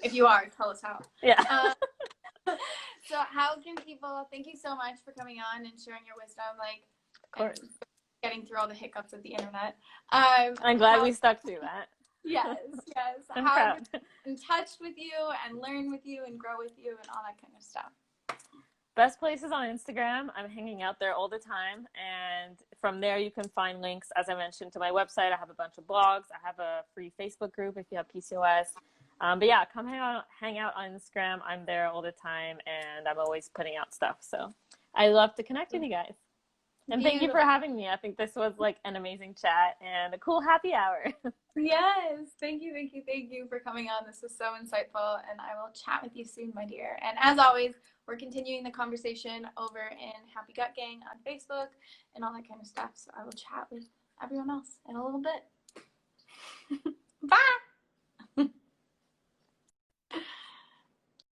Speaker 3: If you are, tell us how.
Speaker 2: Yeah.
Speaker 3: So how can people, thank you so much for coming on and sharing your wisdom, like,
Speaker 2: of course,
Speaker 3: getting through all the hiccups of the internet.
Speaker 2: I'm glad we stuck through that.
Speaker 3: Yes.
Speaker 2: I'm
Speaker 3: how
Speaker 2: proud.
Speaker 3: to get in touch with you and learn with you and grow with you and all that kind of stuff.
Speaker 2: Best place is on Instagram. I'm hanging out there all the time. And from there, you can find links, as I mentioned, to my website. I have a bunch of blogs. I have a free Facebook group if you have PCOS. But yeah, come hang out on Instagram. I'm there all the time, and I'm always putting out stuff. So I love to connect with you guys. And thank you for having me. I think this was like an amazing chat and a cool happy hour.
Speaker 3: Yes. Thank you for coming on. This was so insightful, and I will chat with you soon, my dear. And as always, we're continuing the conversation over in Happy Gut Gang on Facebook and all that kind of stuff. So I will chat with everyone else in a little bit.